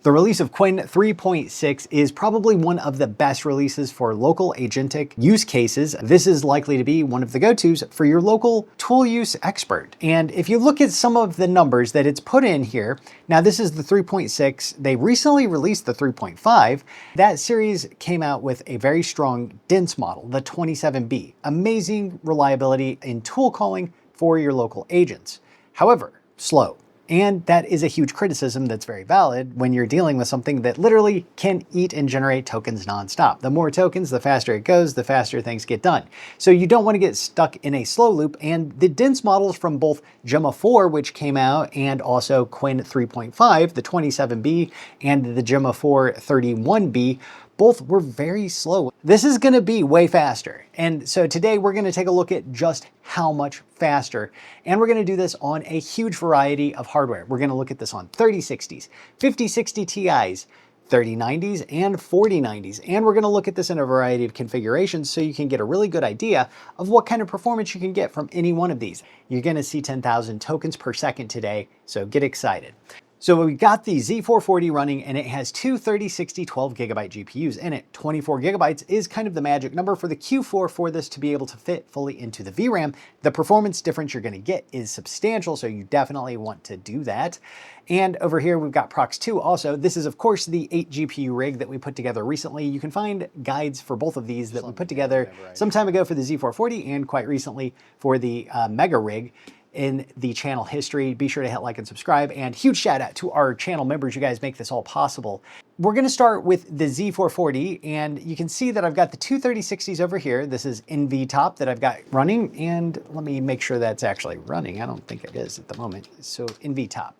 The release of Qwen 3.6 is probably one of the best releases for local agentic use cases. This is likely to be one of the go-tos for your local tool use expert. And if you look at some of the numbers that it's put in here, now this is the 3.6, they recently released the 3.5. That series came out with a very strong dense model, the 27B. Amazing reliability in tool calling for your local agents. However, slow. And that is a huge criticism that's very valid when you're dealing with something that literally can eat and generate tokens nonstop. The more tokens, the faster it goes, the faster things get done. So you don't want to get stuck in a slow loop, and the dense models from both Gemma 4, which came out, and also Qwen 3.5, the 27B, and the Gemma 4 31B, both were very slow. This is going to be way faster. And so today we're going to take a look at just how much faster. And we're going to do this on a huge variety of hardware. We're going to look at this on 3060s, 5060 Ti's, 3090s, and 4090s. And we're going to look at this in a variety of configurations so you can get a really good idea of what kind of performance you can get from any one of these. You're going to see 10,000 tokens per second today, so get excited. So we got the Z440 running, and it has two 3060 12GB GPUs in it. 24 gigabytes is kind of the magic number for the Q4 for this to be able to fit fully into the VRAM. The performance difference you're going to get is substantial, so you definitely want to do that. And over here we've got Prox 2 also. This is of course the 8 GPU rig that we put together recently. You can find guides for both of these that we put together some time ago for the Z440 and quite recently for the Mega rig in the channel history. Be sure to hit like and subscribe, and huge shout out to our channel members. You guys make this all possible. We're going to start with the Z440, and you can see that I've got the two 3060s over here. This is Nvidia that I've got running, and let me make sure that's actually running. I don't think it is at the moment. So Nvidia.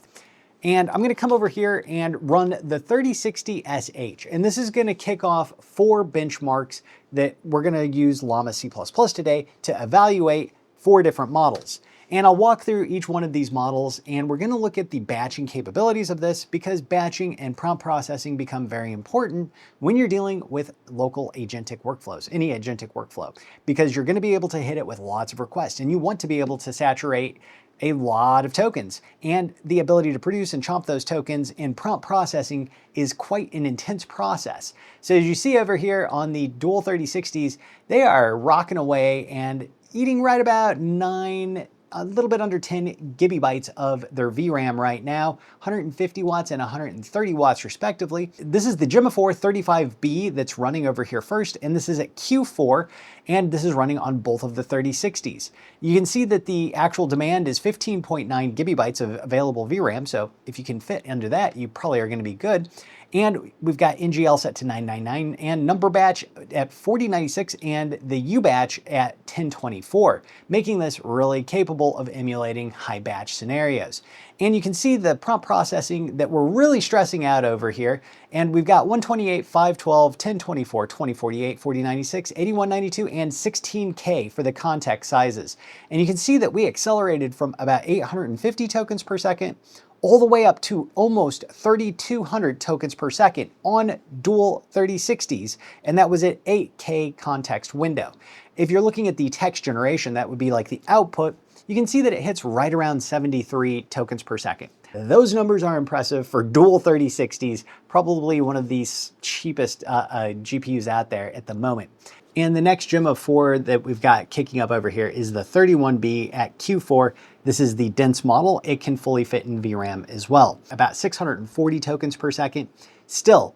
And I'm going to come over here and run the 3060 SH. And this is going to kick off 4 benchmarks that we're going to use Llama C++ today to evaluate 4 different models. And I'll walk through each one of these models, and we're going to look at the batching capabilities of this, because batching and prompt processing become very important when you're dealing with local agentic workflows, any agentic workflow, because you're going to be able to hit it with lots of requests, and you want to be able to saturate a lot of tokens, and the ability to produce and chomp those tokens in prompt processing is quite an intense process. So as you see over here on the dual 3060s, they are rocking away and eating right about a little bit under 10 gigabytes of their VRAM right now, 150 watts and 130 watts respectively. This is the Gemma 4 35B that's running over here first, and this is at Q4, and this is running on both of the 3060s. You can see that the actual demand is 15.9 gigabytes of available VRAM, so if you can fit under that, you probably are going to be good. And we've got NGL set to 999 and number batch at 4096 and the U batch at 1024, making this really capable of emulating high batch scenarios. And you can see the prompt processing that we're really stressing out over here. And we've got 128, 512, 1024, 2048, 4096, 8192, and 16K for the context sizes. And you can see that we accelerated from about 850 tokens per second all the way up to almost 3,200 tokens per second on dual 3060s, and that was at 8K context window. If you're looking at the text generation, that would be like the output, you can see that it hits right around 73 tokens per second. Those numbers are impressive for dual 3060s, probably one of the cheapest GPUs out there at the moment. And the next Gemma 4 that we've got kicking up over here is the 31B at Q4. This is the dense model. It can fully fit in VRAM as well. About 640 tokens per second. Still,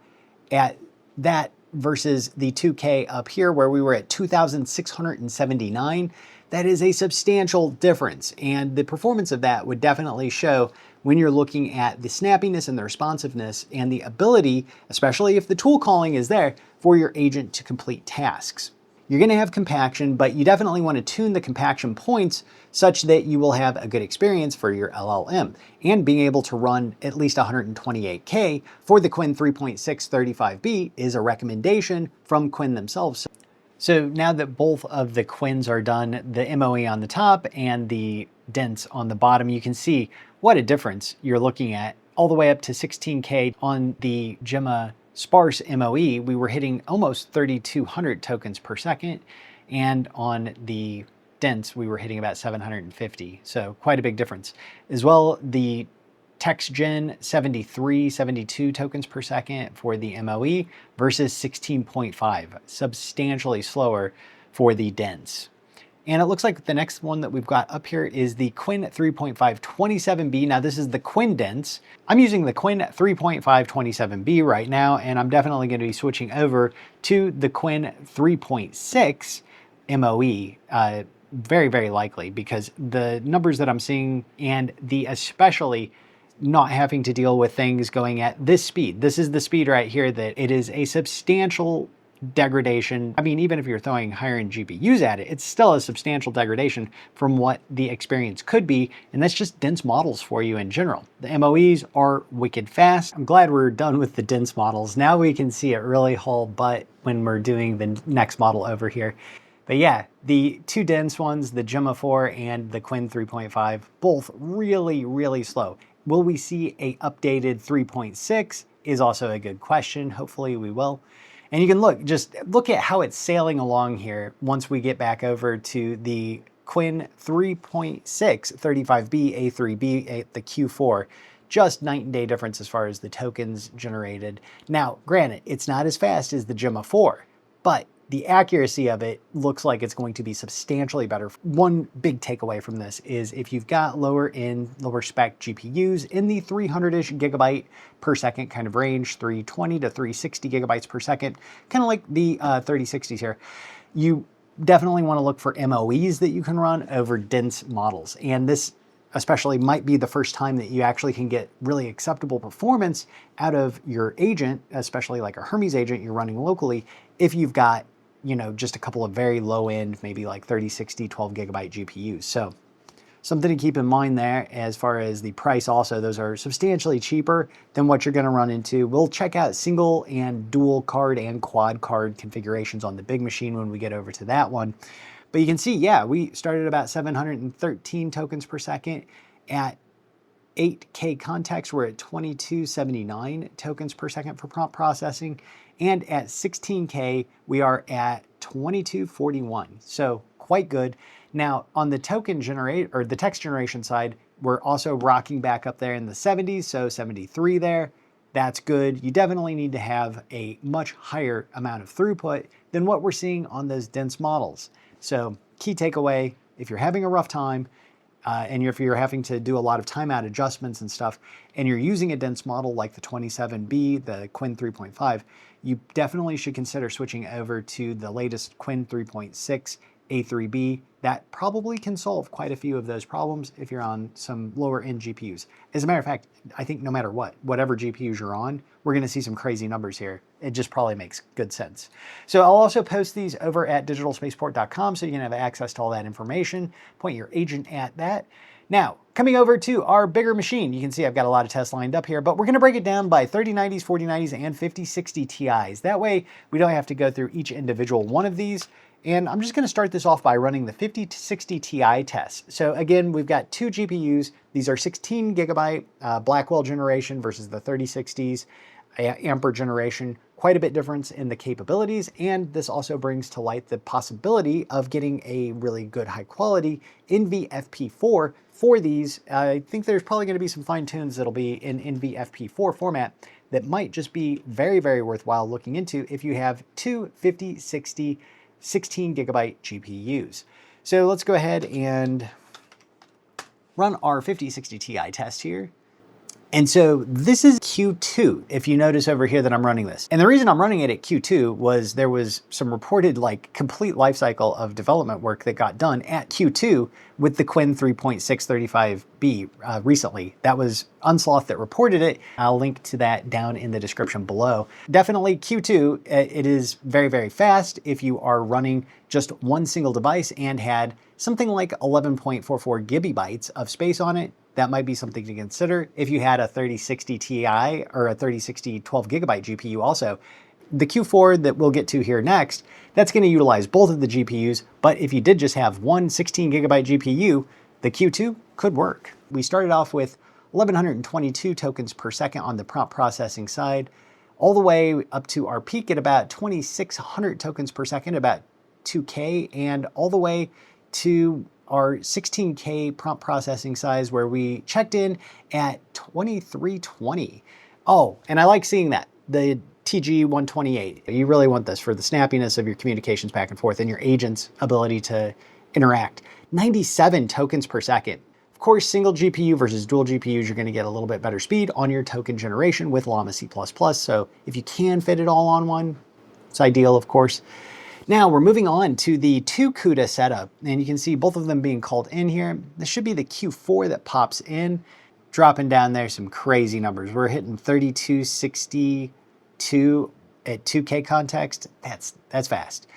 at that versus the 2K up here where we were at 2,679, that is a substantial difference. And the performance of that would definitely show when you're looking at the snappiness and the responsiveness and the ability, especially if the tool calling is there, for your agent to complete tasks. You're going to have compaction, but you definitely want to tune the compaction points such that you will have a good experience for your LLM. And being able to run at least 128K for the Qwen 3.6 35B is a recommendation from Qwen themselves. So now that both of the Qwens are done, the MOE on the top and the dense on the bottom, you can see what a difference you're looking at. All the way up to 16K on the Gemma sparse MOE, we were hitting almost 3,200 tokens per second. And on the dense, we were hitting about 750. So quite a big difference. As well, the text gen 73, 72 tokens per second for the MOE versus 16.5, substantially slower for the dense. And it looks like the next one that we've got up here is the Qwen 3.5 27B. Now this is the Qwen dense. I'm using the Qwen 3.5 27B right now, and I'm definitely going to be switching over to the Qwen 3.6 MOE, very, very likely, because the numbers that I'm seeing and the especially not having to deal with things going at this speed. This is the speed right here that it is a substantial degradation. I mean, even if you're throwing higher end GPUs at it, it's still a substantial degradation from what the experience could be, and that's just dense models for you in general. The MOEs are wicked fast. I'm glad we're done with the dense models. Now we can see it really haul butt when we're doing the next model over here. But yeah, the two dense ones, the Gemma 4 and the Qwen 3.5, both really, really slow. Will we see a updated 3.6 is also a good question. Hopefully we will. And you can just look at how it's sailing along here once we get back over to the Qwen 3.6 35B A3B, the Q4. Just night and day difference as far as the tokens generated. Now, granted, it's not as fast as the Gemma 4, but the accuracy of it looks like it's going to be substantially better. One big takeaway from this is if you've got lower end, lower spec GPUs in the 300-ish gigabyte per second kind of range, 320 to 360 gigabytes per second, kind of like the 3060s here, you definitely want to look for MOEs that you can run over dense models. And this especially might be the first time that you actually can get really acceptable performance out of your agent, especially like a Hermes agent you're running locally, if you've got, you know, just a couple of very low end, maybe like 3060, 12 gigabyte GPUs. So something to keep in mind there as far as the price also. Those are substantially cheaper than what you're going to run into. We'll check out single and dual card and quad card configurations on the big machine when we get over to that one. But you can see, yeah, we started about 713 tokens per second. At 8K context, we're at 2279 tokens per second for prompt processing. And at 16K, we are at 2241. So quite good. Now on the token generate or the text generation side, we're also rocking back up there in the 70s. So 73 there. That's good. You definitely need to have a much higher amount of throughput than what we're seeing on those dense models. So key takeaway, if you're having a rough time, and if you're having to do a lot of timeout adjustments and stuff, and you're using a dense model like the 27B, the Qwen 3.5, you definitely should consider switching over to the latest Qwen 3.6 A3B. That probably can solve quite a few of those problems if you're on some lower end GPUs. As a matter of fact, I think no matter whatever GPUs you're on, we're gonna see some crazy numbers here. It just probably makes good sense. So I'll also post these over at digitalspaceport.com so you can have access to all that information. Point your agent at that. Now, coming over to our bigger machine, you can see I've got a lot of tests lined up here, but we're gonna break it down by 3090s, 4090s, and 5060 Ti's. That way, we don't have to go through each individual one of these. And I'm just gonna start this off by running the 5060 Ti test. So again, we've got two GPUs. These are 16 gigabyte Blackwell generation versus the 3060s Ampere generation. Quite a bit difference in the capabilities, and this also brings to light the possibility of getting a really good high quality NVFP4 for these. I think there's probably gonna be some fine tunes that'll be in NVFP4 format that might just be very, very worthwhile looking into if you have two 5060 16 gigabyte GPUs. So let's go ahead and run our 5060 Ti test here. And so this is Q2, if you notice over here that I'm running this. And the reason I'm running it at Q2 was there was some reported like complete lifecycle of development work that got done at Q2 with the Qwen 3.6 35B recently. That was Unsloth that reported it. I'll link to that down in the description below. Definitely Q2, it is very, very fast if you are running just one single device and had something like 11.44 gigabytes of space on it. That might be something to consider. If you had a 3060 Ti or a 3060 12 gigabyte GPU also, the Q4 that we'll get to here next, that's gonna utilize both of the GPUs, but if you did just have one 16 gigabyte GPU, the Q2 could work. We started off with 1122 tokens per second on the prompt processing side, all the way up to our peak at about 2600 tokens per second, about 2K, and all the way to our 16K prompt processing size where we checked in at 2320. Oh, and I like seeing that, the TG128. You really want this for the snappiness of your communications back and forth and your agent's ability to interact. 97 tokens per second. Of course, single GPU versus dual GPUs, you're going to get a little bit better speed on your token generation with Llama C++. So if you can fit it all on one, it's ideal, of course. Now we're moving on to the 2 CUDA setup, and you can see both of them being called in here. This should be the Q4 that pops in, dropping down there some crazy numbers. We're hitting 3262 at 2K context. That's fast.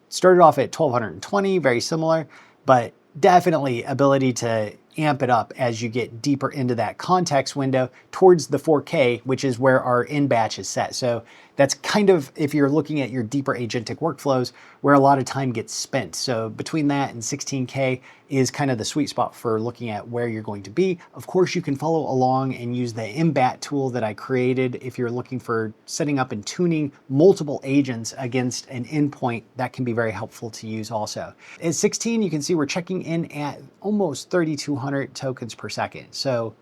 Started off at 1220, very similar, but definitely ability to amp it up as you get deeper into that context window towards the 4K, which is where our in batch is set. So that's kind of, if you're looking at your deeper agentic workflows, where a lot of time gets spent. So between that and 16K is kind of the sweet spot for looking at where you're going to be. Of course, you can follow along and use the MBAT tool that I created if you're looking for setting up and tuning multiple agents against an endpoint. That can be very helpful to use also. At 16, you can see we're checking in at almost 3,200 tokens per second. So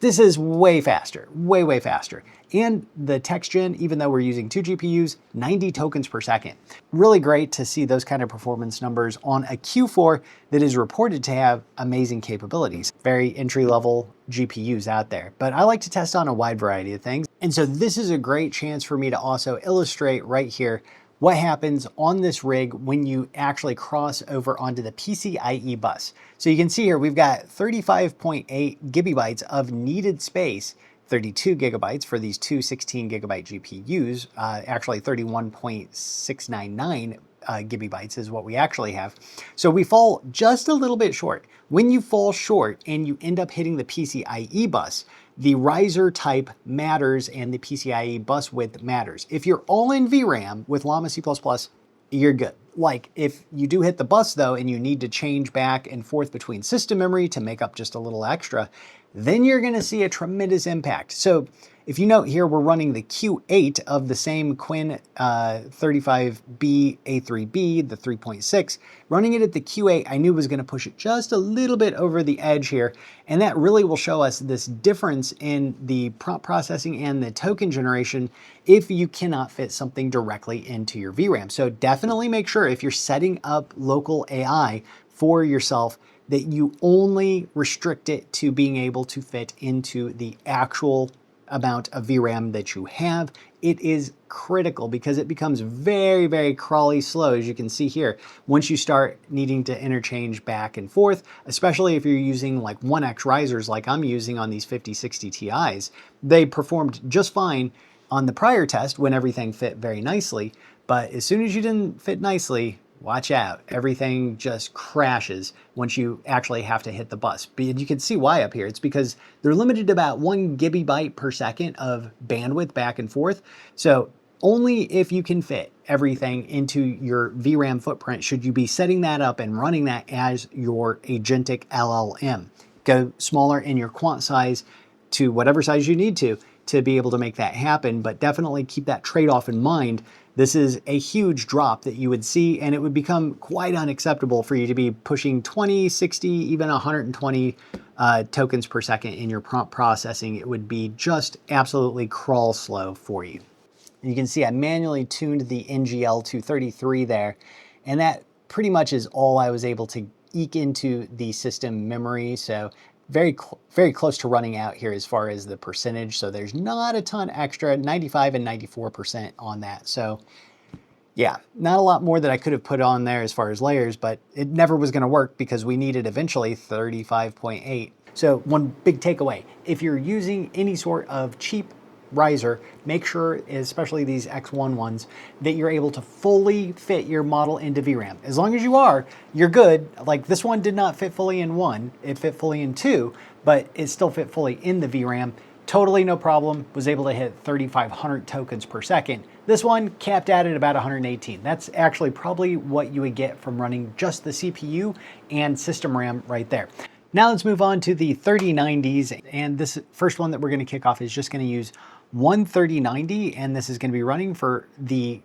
this is way faster, way faster. And the text gen, even though we're using 2 GPUs, 90 tokens per second. Really great to see those kind of performance numbers on a Q4 that is reported to have amazing capabilities. Very entry-level GPUs out there. But I like to test on a wide variety of things. And so this is a great chance for me to also illustrate right here what happens on this rig when you actually cross over onto the PCIe bus. So you can see here, we've got 35.8 gigabytes of needed space, 32 gigabytes for these two 16 gigabyte GPUs, actually 31.699 gigabytes is what we actually have. So we fall just a little bit short. When you fall short and you end up hitting the PCIe bus, the riser type matters and the PCIe bus width matters. If you're all in VRAM with Llama C++, you're good. Like if you do hit the bus though, and you need to change back and forth between system memory to make up just a little extra, then you're gonna see a tremendous impact. So if you note here, we're running the Q8 of the same Qwen 35B A3B, the 3.6. Running it at the Q8, I knew was gonna push it just a little bit over the edge here. And that really will show us this difference in the prompt processing and the token generation if you cannot fit something directly into your VRAM. So definitely make sure if you're setting up local AI for yourself that you only restrict it to being able to fit into the actual amount of VRAM that you have. It is critical because it becomes very crawly slow, as you can see here, once you start needing to interchange back and forth, especially if you're using like 1x risers like I'm using on these 5060 Ti's. They performed just fine on the prior test when everything fit very nicely, but as soon as you didn't fit nicely, watch out. Everything just crashes once you actually have to hit the bus. And you can see why up here. It's because they're limited to about 1 gigabyte per second of bandwidth back and forth. So only if you can fit everything into your VRAM footprint should you be setting that up and running that as your agentic LLM. Go smaller in your quant size to whatever size you need to be able to make that happen, but definitely keep that trade-off in mind. This is a huge drop that you would see, and it would become quite unacceptable for you to be pushing 20, 60, even 120 tokens per second in your prompt processing. It would be just absolutely crawl slow for you. And you can see I manually tuned the NGL to 33 there, and that pretty much is all I was able to eke into the system memory. So very close to running out here as far as the percentage. So there's not a ton extra, 95 and 94% on that. So yeah, not a lot more that I could have put on there as far as layers, but it never was gonna work because we needed eventually 35.8. So one big takeaway, if you're using any sort of cheap riser, make sure, especially these X1 ones, that you're able to fully fit your model into VRAM. As long as you are, you're good. Like this one did not fit fully in 1, it fit fully in 2, but it still fit fully in the VRAM. Totally no problem, was able to hit 3,500 tokens per second. This one capped out at about 118. That's actually probably what you would get from running just the CPU and system RAM right there. Now let's move on to the 3090s, and this first one that we're going to kick off is just going to use one 3090, and this is going to be running for the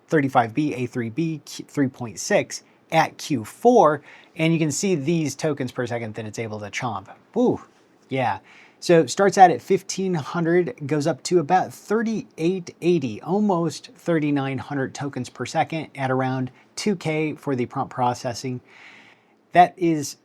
35B A3B 3.6 at Q4, and you can see these tokens per second that it's able to chomp. Woo, yeah. So it starts out at 1500, goes up to about 3880, almost 3900 tokens per second at around 2K for the prompt processing. That is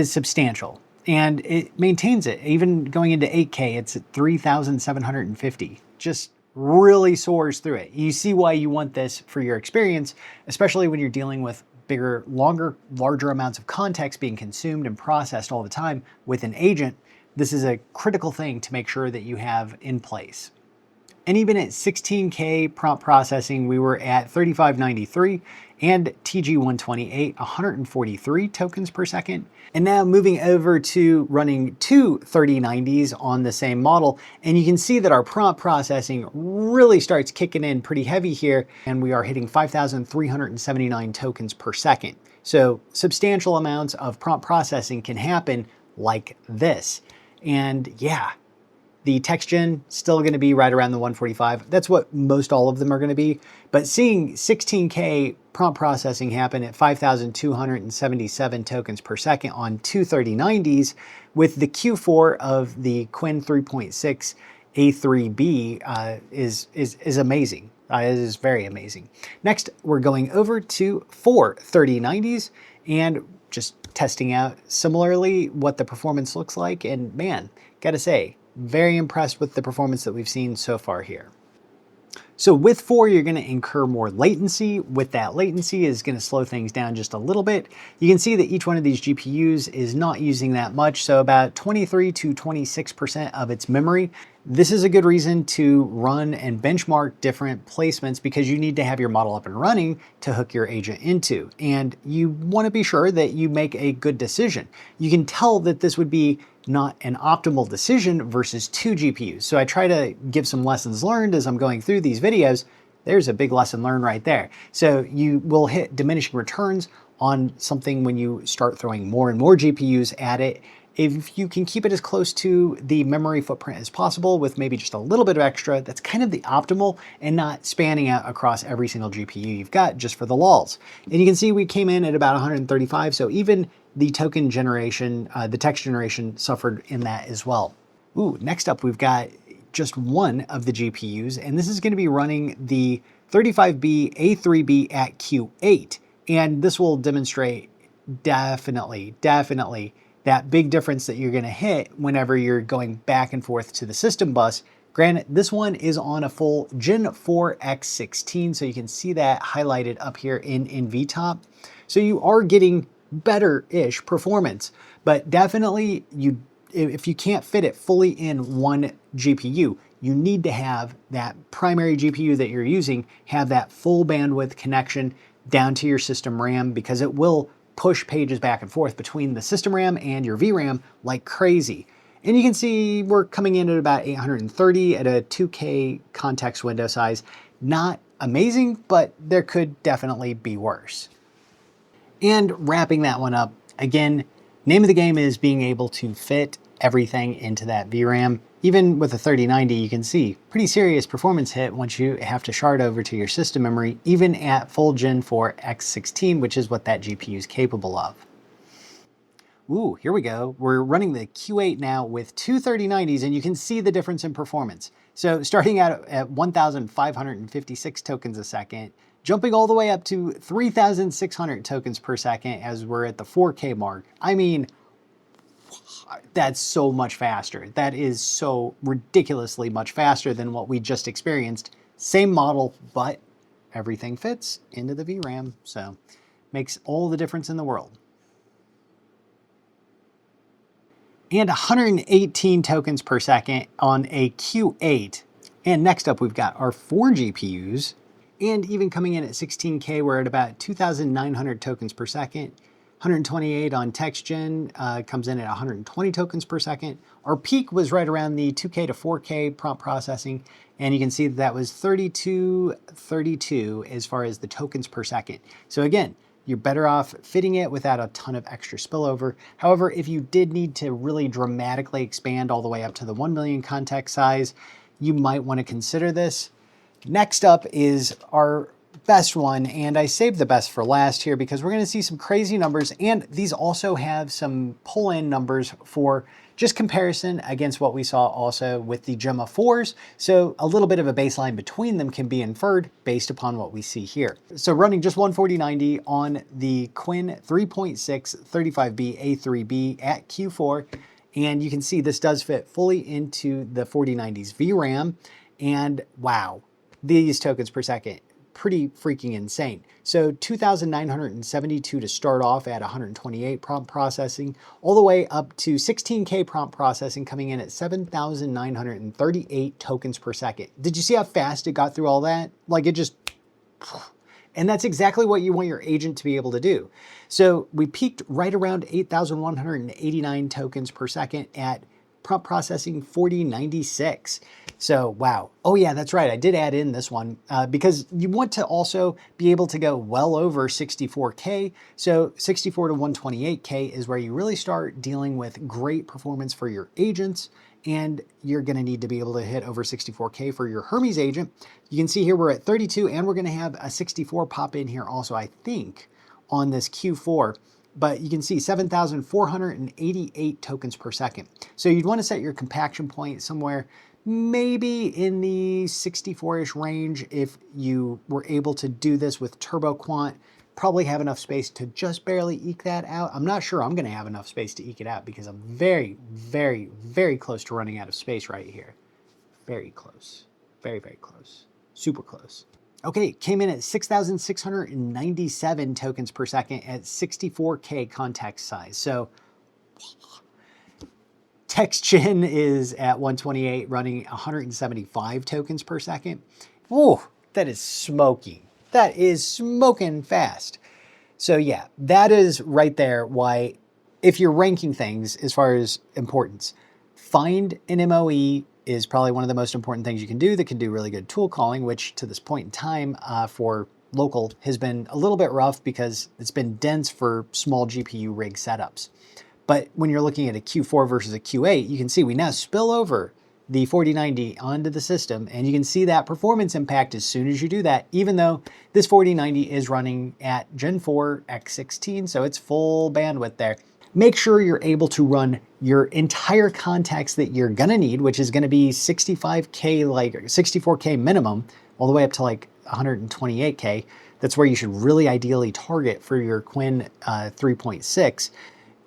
substantial, and it maintains it. Even going into 8K, it's at 3750. Just really soars through it. You see why you want this for your experience, especially when you're dealing with bigger, larger amounts of context being consumed and processed all the time with an agent. This is a critical thing to make sure that you have in place. And even at 16K prompt processing, we were at 3593 and TG128, 143 tokens per second. And now moving over to running two 3090s on the same model, and you can see that our prompt processing really starts kicking in pretty heavy here, and we are hitting 5,379 tokens per second. So substantial amounts of prompt processing can happen like this. And yeah, the text gen still going to be right around the 145. That's what most all of them are going to be. But seeing 16K prompt processing happen at 5,277 tokens per second on two 3090s with the Q4 of the Qwen 3.6 A3B is amazing. It is very amazing. Next, we're going over to four 3090s and just testing out similarly what the performance looks like. And man, gotta say, very impressed with the performance that we've seen so far here. So with 4, you're going to incur more latency. With that latency is going to slow things down just a little bit. You can see that each one of these GPUs is not using that much, so about 23 to 26% of its memory. This is a good reason to run and benchmark different placements because you need to have your model up and running to hook your agent into. And you want to be sure that you make a good decision. You can tell that this would be not an optimal decision versus two GPUs. So I try to give some lessons learned as I'm going through these videos. There's a big lesson learned right there. So you will hit diminishing returns on something when you start throwing more and more GPUs at it. If you can keep it as close to the memory footprint as possible with maybe just a little bit of extra, that's kind of the optimal, and not spanning out across every single GPU you've got just for the lulls. And you can see we came in at about 135, so even the token generation, the text generation suffered in that as well. Ooh, next up we've got just one of the GPUs, and this is going to be running the 35B A3B at Q8. And this will demonstrate definitely that big difference that you're going to hit whenever you're going back and forth to the system bus. Granted, this one is on a full Gen 4x16, so you can see that highlighted up here in NVTop. So you are getting better-ish performance, but definitely if you can't fit it fully in one GPU, you need to have that primary GPU that you're using have that full bandwidth connection down to your system RAM, because it will push pages back and forth between the system RAM and your VRAM like crazy. And you can see we're coming in at about 830 at a 2K context window size. Not amazing, but there could definitely be worse. And wrapping that one up, again, name of the game is being able to fit everything into that VRAM. Even with a 3090, you can see pretty serious performance hit once you have to shard over to your system memory, even at full Gen 4 X16, which is what that GPU is capable of. Ooh, here we go. We're running the Q8 now with two 3090s, and you can see the difference in performance. So starting out at 1,556 tokens a second, jumping all the way up to 3,600 tokens per second as we're at the 4K mark. I mean, that's so much faster. That is so ridiculously much faster than what we just experienced. Same model, but everything fits into the VRAM, so makes all the difference in the world. And 118 tokens per second on a Q8. And next up, we've got our 4 GPUs. And even coming in at 16K, we're at about 2,900 tokens per second. 128 on text gen comes in at 120 tokens per second. Our peak was right around the 2K to 4K prompt processing, and you can see that was 3232 as far as the tokens per second. So again, you're better off fitting it without a ton of extra spillover. However, if you did need to really dramatically expand all the way up to the 1 million context size, you might want to consider this. Next up is our best one, and I saved the best for last here because we're going to see some crazy numbers, and these also have some pull-in numbers for just comparison against what we saw also with the Gemma 4s. So a little bit of a baseline between them can be inferred based upon what we see here. So running just one 4090 on the Qwen 3.6 35B A3B at Q4, and you can see this does fit fully into the 4090's VRAM, and wow, these tokens per second, pretty freaking insane. So 2,972 to start off at 128 prompt processing, all the way up to 16K prompt processing coming in at 7,938 tokens per second. Did you see how fast it got through all that? Like it just, and that's exactly what you want your agent to be able to do. So we peaked right around 8,189 tokens per second at prompt processing 4096. So wow. Oh yeah, that's right. I did add in this one because you want to also be able to go well over 64K. So 64 to 128K is where you really start dealing with great performance for your agents. And you're going to need to be able to hit over 64K for your Hermes agent. You can see here we're at 32, and we're going to have a 64 pop in here also, I think, on this Q4. But you can see 7,488 tokens per second. So you'd want to set your compaction point somewhere maybe in the 64-ish range if you were able to do this with Turbo Quant. Probably have enough space to just barely eke that out. I'm not sure I'm going to have enough space to eke it out because I'm very, very, very close to running out of space right here. Very close. Very, very close. Super close. Okay, came in at 6,697 tokens per second at 64K context size. So TextGen is at 128 running 175 tokens per second. Oh, that is smoking. That is smoking fast. So yeah, that is right there why if you're ranking things as far as importance, find an MOE is probably one of the most important things you can do that can do really good tool calling, which to this point in time for local has been a little bit rough because it's been dense for small GPU rig setups. But when you're looking at a Q4 versus a Q8, you can see we now spill over the 4090 onto the system, and you can see that performance impact as soon as you do that, even though this 4090 is running at Gen 4 X16, so it's full bandwidth there. Make sure you're able to run your entire context that you're gonna need, which is gonna be 65K, like 64K minimum, all the way up to like 128K. That's where you should really ideally target for your Qwen 3.6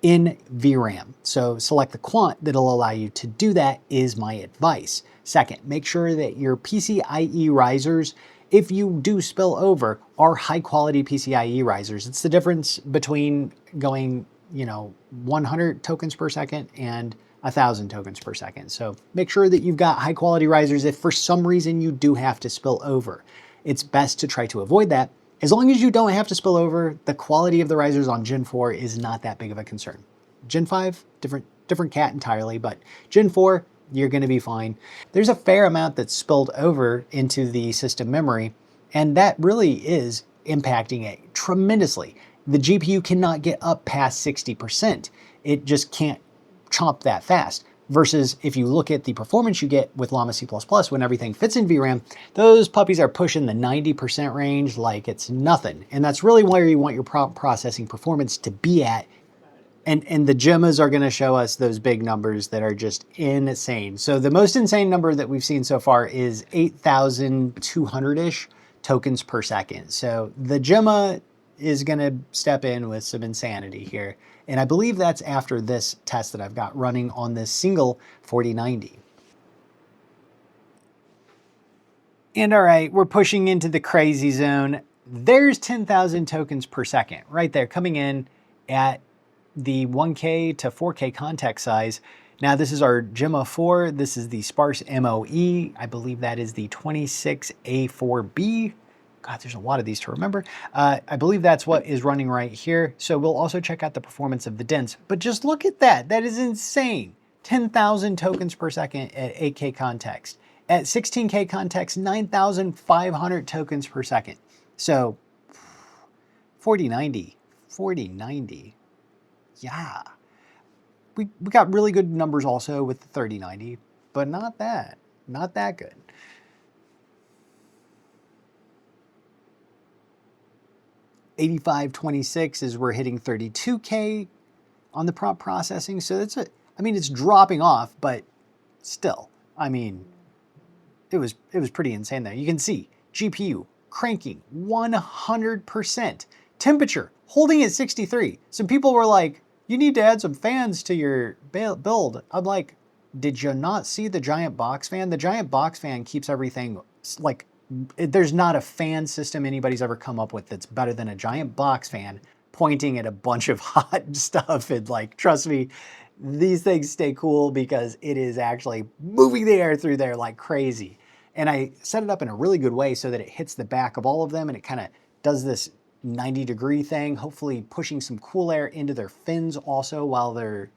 in VRAM. So select the quant that'll allow you to do that is my advice. Second, make sure that your PCIe risers, if you do spill over, are high quality PCIe risers. It's the difference between going 100 tokens per second and 1,000 tokens per second. So make sure that you've got high quality risers if for some reason you do have to spill over. It's best to try to avoid that. As long as you don't have to spill over, the quality of the risers on Gen 4 is not that big of a concern. Gen 5, different cat entirely, but Gen 4, you're gonna be fine. There's a fair amount that's spilled over into the system memory, and that really is impacting it tremendously. The GPU cannot get up past 60%. It just can't chomp that fast. Versus if you look at the performance you get with Llama C++ when everything fits in VRAM, those puppies are pushing the 90% range like it's nothing. And that's really where you want your prompt processing performance to be at. And the Gemmas are gonna show us those big numbers that are just insane. So the most insane number that we've seen so far is 8,200-ish tokens per second. So the Gemma is gonna step in with some insanity here. And I believe that's after this test that I've got running on this single 4090. And all right, we're pushing into the crazy zone. There's 10,000 tokens per second right there coming in at the 1K to 4K context size. Now this is our Gemma 4. This is the sparse MOE. I believe that is the 26A4B. God, there's a lot of these to remember. I believe that's what is running right here. So we'll also check out the performance of the dense, but just look at that. That is insane. 10,000 tokens per second at 8K context. At 16K context, 9,500 tokens per second. So 4090, yeah. We got really good numbers also with the 3090, but not that good. 8526 is we're hitting 32K on the prompt processing. So that's I mean, it's dropping off, but still, I mean, it was pretty insane there. You can see GPU cranking 100%. Temperature holding at 63. Some people were like, you need to add some fans to your build. I'm like, did you not see the giant box fan? The giant box fan keeps everything like, there's not a fan system anybody's ever come up with that's better than a giant box fan pointing at a bunch of hot stuff. And like, trust me, these things stay cool because it is actually moving the air through there like crazy. And I set it up in a really good way so that it hits the back of all of them and it kind of does this 90-degree thing, hopefully pushing some cool air into their fins also while they're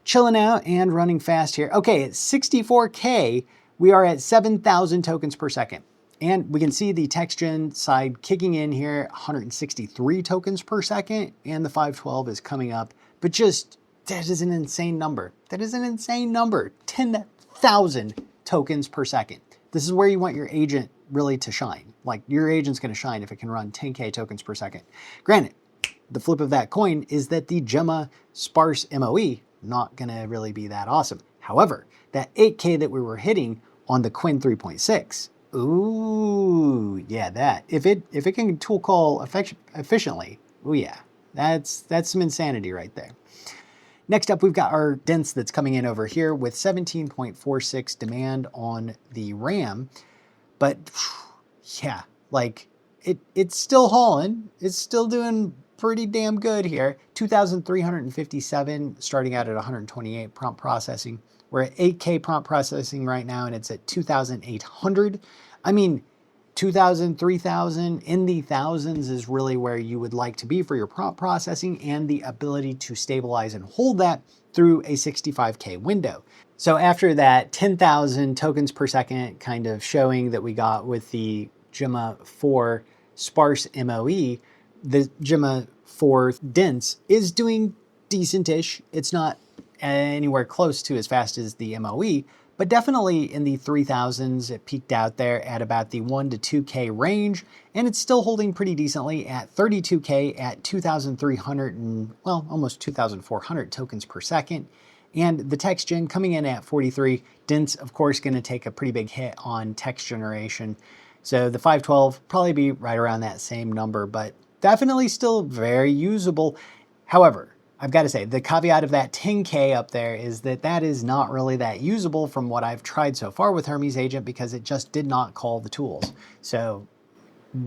chilling out and running fast here. Okay, at 64K, we are at 7,000 tokens per second. And we can see the text gen side kicking in here, 163 tokens per second, and the 512 is coming up. But just, that is an insane number. That is an insane number, 10,000 tokens per second. This is where you want your agent really to shine. Like, your agent's gonna shine if it can run 10K tokens per second. Granted, the flip of that coin is that the Gemma sparse MOE, not gonna really be that awesome. However, that 8K that we were hitting on the Qwen 3.6, ooh, yeah, that. If it can tool call efficiently, oh yeah, that's some insanity right there. Next up, we've got our dense that's coming in over here with 17.46 demand on the RAM. But yeah, like it's still hauling. It's still doing pretty damn good here. 2,357 starting out at 128 prompt processing. We're at 8K prompt processing right now, and it's at 2,800. I mean, 2,000, 3,000, in the thousands is really where you would like to be for your prompt processing and the ability to stabilize and hold that through a 65K window. So after that 10,000 tokens per second kind of showing that we got with the Gemma 4 sparse MOE, the Gemma 4 dense is doing decent-ish. It's not anywhere close to as fast as the MOE, but definitely in the 3,000s. It peaked out there at about the 1 to 2K range, and it's still holding pretty decently at 32K at 2,300 and, well, almost 2,400 tokens per second. And the text gen coming in at 43. Dense, of course, going to take a pretty big hit on text generation. So the 512 probably be right around that same number, but definitely still very usable. However, I've got to say, the caveat of that 10K up there is that that is not really that usable from what I've tried so far with Hermes Agent because it just did not call the tools. So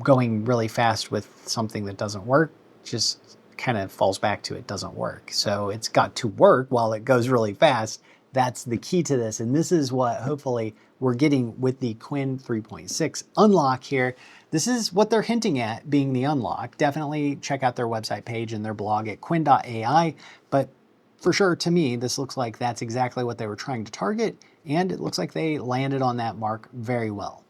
going really fast with something that doesn't work just kind of falls back to it doesn't work. So it's got to work while it goes really fast. That's the key to this. And this is what hopefully we're getting with the Qwen 3.6 unlock here. This is what they're hinting at being the unlock. Definitely check out their website page and their blog at qwen.ai. But for sure, to me, this looks like that's exactly what they were trying to target. And it looks like they landed on that mark very well.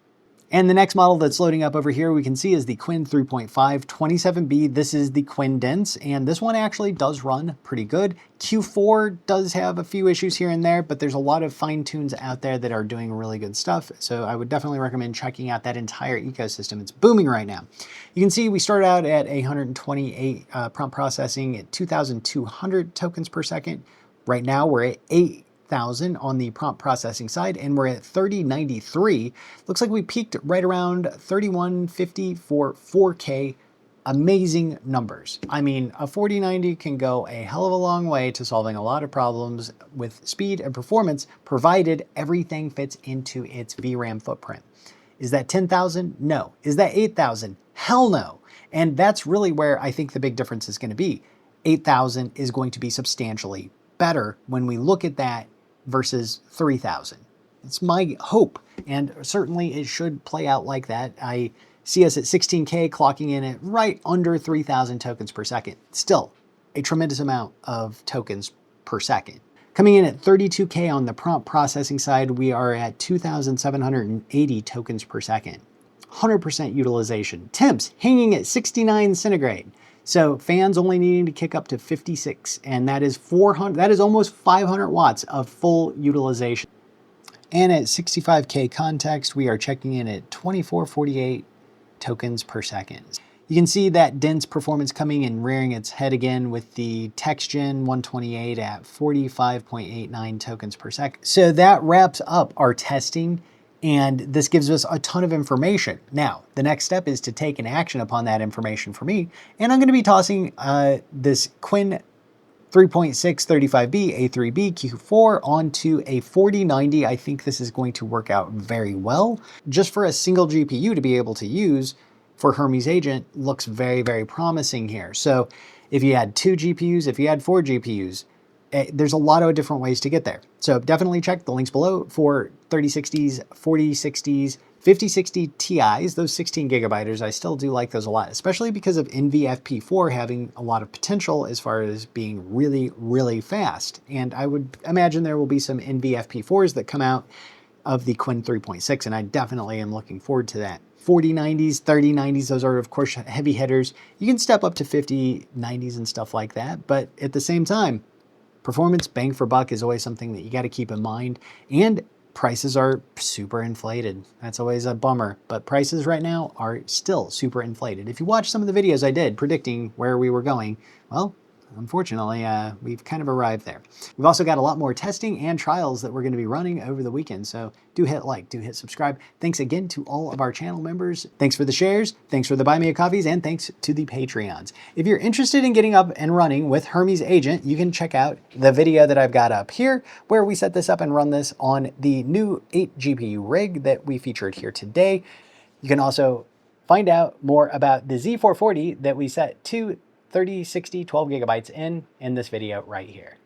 And the next model that's loading up over here we can see is the Qwen 3.5 27B. This is the Qwen Dense, and this one actually does run pretty good. Q4 does have a few issues here and there, but there's a lot of fine tunes out there that are doing really good stuff. So I would definitely recommend checking out that entire ecosystem. It's booming right now. You can see we started out at 128 prompt processing at 2,200 tokens per second. Right now we're at 8,000 on the prompt processing side, and we're at 3093. Looks like we peaked right around 3150 for 4K. Amazing numbers. I mean, a 4090 can go a hell of a long way to solving a lot of problems with speed and performance, provided everything fits into its VRAM footprint. Is that 10,000? No. Is that 8,000? Hell no. And that's really where I think the big difference is going to be. 8,000 is going to be substantially better when we look at that versus 3,000. It's my hope, and certainly it should play out like that. I see us at 16K clocking in at right under 3,000 tokens per second. Still a tremendous amount of tokens per second. Coming in at 32K on the prompt processing side, we are at 2,780 tokens per second. 100% utilization. Temps hanging at 69 centigrade. So fans only needing to kick up to 56, and that is 400. That is almost 500 watts of full utilization. And at 65K context, we are checking in at 2448 tokens per second. You can see that dense performance coming and rearing its head again with the TextGen 128 at 45.89 tokens per second. So that wraps up our testing, and this gives us a ton of information. Now, the next step is to take an action upon that information for me, and I'm going to be tossing this Qwen 3.6 35B A3B Q4 onto a 4090. I think this is going to work out very well. Just for a single GPU to be able to use for Hermes Agent looks very, very promising here. So if you had 2 GPUs, if you had 4 GPUs, there's a lot of different ways to get there. So definitely check the links below for 3060s, 4060s, 5060 Ti's, those 16 gigabytes. I still do like those a lot, especially because of NVFP4 having a lot of potential as far as being really, really fast. And I would imagine there will be some NVFP4s that come out of the Qwen 3.6, and I definitely am looking forward to that. 4090s, 3090s, those are of course heavy hitters. You can step up to 5090s and stuff like that, but at the same time, performance bang for buck is always something that you got to keep in mind, and prices are super inflated. That's always a bummer, but prices right now are still super inflated. If you watch some of the videos I did predicting where we were going, well, unfortunately, we've kind of arrived there. We've also got a lot more testing and trials that we're going to be running over the weekend, so do hit like, do hit subscribe. Thanks again to all of our channel members. Thanks for the shares, thanks for the Buy Me a Coffees, and thanks to the Patreons. If you're interested in getting up and running with Hermes Agent, you can check out the video that I've got up here where we set this up and run this on the new 8 GPU rig that we featured here today. You can also find out more about the Z440 that we set to 30, 60, 12 gigabytes in this video right here.